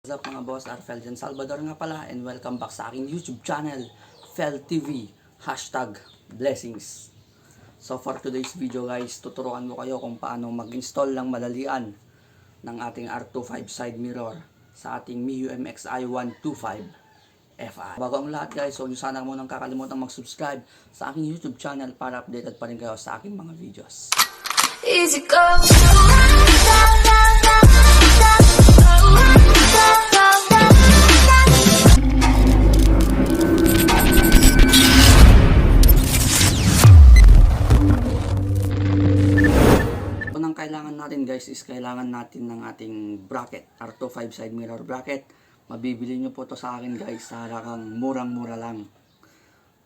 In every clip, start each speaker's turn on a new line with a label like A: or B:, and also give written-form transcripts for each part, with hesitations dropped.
A: What's up mga boss, Arfel Jan Salvador nga pala and welcome back sa aking YouTube channel, Fel TV, #blessings. So for today's video guys, tuturuan ko kayo kung paano mag-install ng madalian ng ating R25 side mirror sa ating MIUI MXi 125 Fi. Bago ang lahat guys, huwag nyo sana munang kakalimutan mag-subscribe sa aking YouTube channel para updated pa rin kayo sa aking mga videos.
B: Easy go.
A: Unang kailangan natin guys is kailangan natin ng ating bracket, R25 side mirror bracket. Mabibili nyo po to sa akin guys sa halagang murang-mura lang.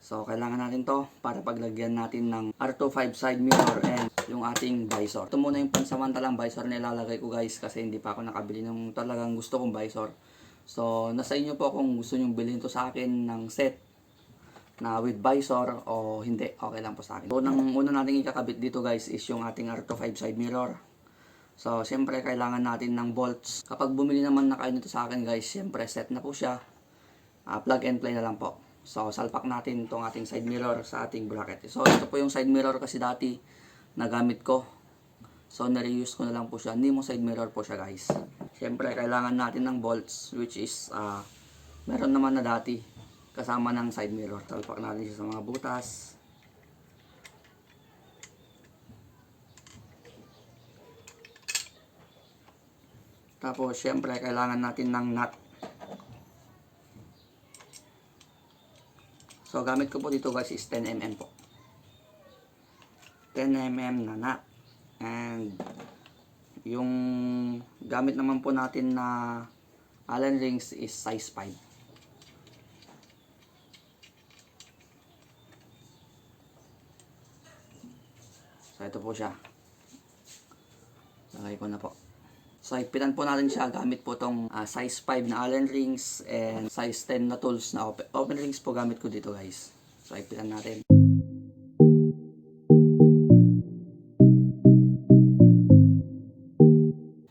A: So kailangan natin to para paglagyan natin ng R25 side mirror and yung ating visor. Ito muna yung pansamantalang visor na ilalagay ko guys kasi hindi pa ako nakabili ng talagang gusto kong visor. So nasa inyo po kung gusto nyo bilhin to sa akin ng set na with visor o hindi, okay lang po sa akin. So una natin ikakabit dito guys is yung ating R25 side mirror. So siyempre kailangan natin ng bolts. Kapag bumili naman na kayo nito sa akin guys, siyempre set na po siya. Plug and play na lang po. So salpak natin itong ating side mirror sa ating bracket. So ito po yung side mirror kasi dati na gamit ko. So na-reuse ko na lang po siya. Nemo side mirror po siya guys. Siyempre kailangan natin ng bolts which is meron naman na dati kasama ng side mirror. Salpak natin siya sa mga butas. Tapos siyempre kailangan natin ng nut. So gamit ko po dito guys is 10mm po. 10mm na nut. And yung gamit naman po natin na Allen rings is size 5. So ito po siya. Lagay ko na po. So higpitan po natin siya gamit po tong size 5 na Allen rings and size 10 na tools na open rings po gamit ko dito guys. So higpitan natin.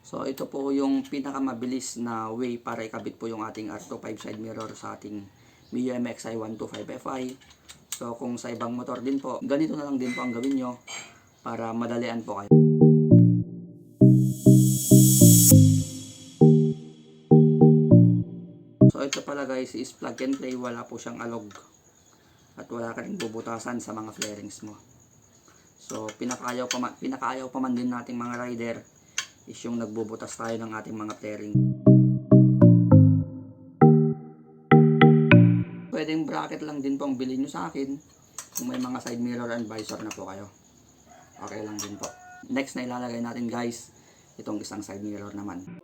A: So ito po yung pinakamabilis na way para ikabit po yung ating R25 side mirror sa ating MIUI MXi 125 Fi. So kung sa ibang motor din po, ganito na lang din po ang gawin nyo para madalian po kayo. So ito pala guys is plug and play, wala po siyang alog at wala ka rin bubutasan sa mga flarings mo. So pinakaayaw pa man din nating mga rider is yung nagbubutas tayo ng ating mga flaring. Pwedeng bracket lang din pong bilhin nyo sa akin kung may mga side mirror and visor na po kayo. Okay lang din po. Next na ilalagay natin guys itong isang side mirror naman.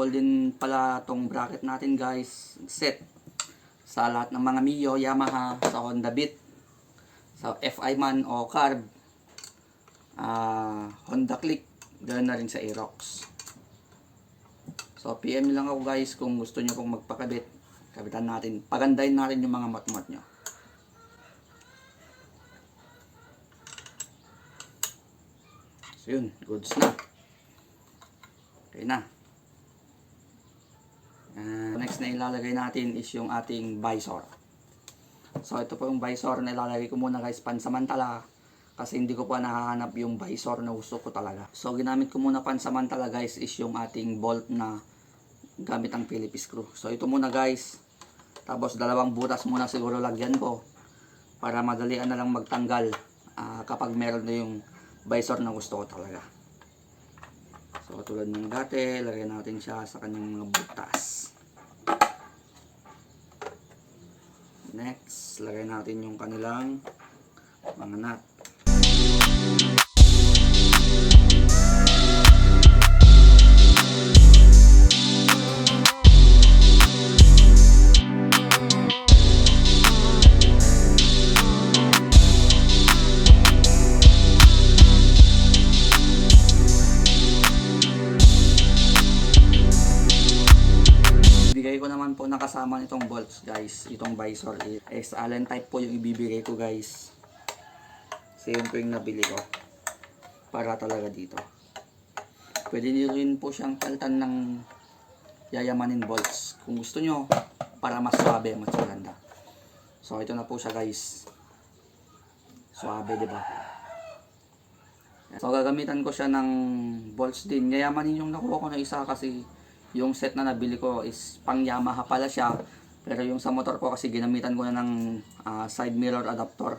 A: Din pala tong bracket natin guys, set sa lahat ng mga Mio, Yamaha, sa Honda Beat, sa FI man o Carb, Honda Click, ganoon na rin sa Aerox. So PM lang ako guys kung gusto nyo pong magpakabit. Kabitan natin, pagandahin natin yung mga matmat nyo. So yun, goods na. Okay na. Next na ilalagay natin is yung ating visor. So ito po yung visor na ilalagay ko muna guys pansamantala kasi hindi ko pa nahahanap yung visor na gusto ko talaga. So ginamit ko muna pansamantala guys is yung ating bolt na gamit ang Phillips screw. So ito muna guys. Tapos dalawang butas muna siguro lagyan ko para madalian na lang magtanggal kapag meron na yung visor na gusto ko talaga. So tulad ng dati, lagyan natin siya sa kanyang mga butas. Next, lagay natin yung kanilang mga nut. kasama nitong bolts guys, itong visor is Allen type po yung ibibigay ko guys. So yun po yung nabili ko para talaga dito. Pwede nyo rin po siyang palitan ng yayamanin bolts kung gusto nyo para mas swabe, mas maganda. So ito na po siya guys. Swabe, di ba? So gagamitan ko siya ng bolts din. Yayamanin yung nakuha ko na isa kasi yung set na nabili ko is pang Yamaha pala siya. Pero yung sa motor ko kasi ginamitan ko na ng side mirror adapter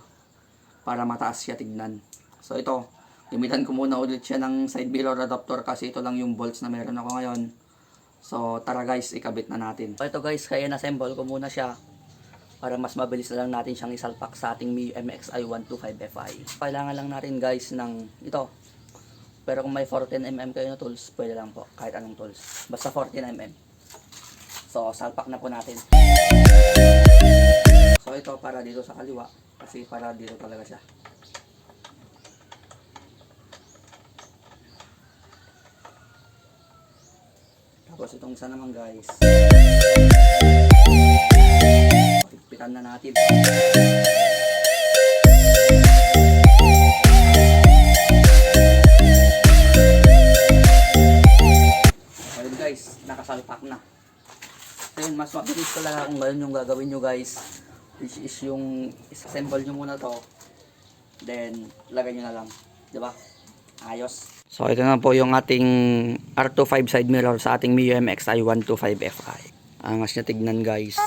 A: para mataas siya tignan. So ito, gamitan ko muna ulit siya ng side mirror adapter kasi ito lang yung bolts na meron ako ngayon. So tara guys, ikabit na natin. So ito guys, kaya na-assemble ko muna siya para mas mabilis na lang natin siyang isalpak sa ating Mio MX-i 125Fi. Kailangan lang natin guys ng ito. Pero kung may 14mm kayo na tools, pwede lang po kahit anong tools. Basta 14mm. So salpak na po natin. So ito para dito sa kaliwa kasi para dito talaga siya. Tapos itong isa naman guys. Higpitan na natin. Ayun guys, nakasalpak na. Ayun, mas mabilis talaga kung ganun yung gagawin nyo guys. Which is yung isassemble nyo muna to. Then, lagay nyo na lang. Diba? Ayos. So, ito na po yung ating R25 side mirror sa ating Mio MX-i 125Fi. Angas niya tignan guys.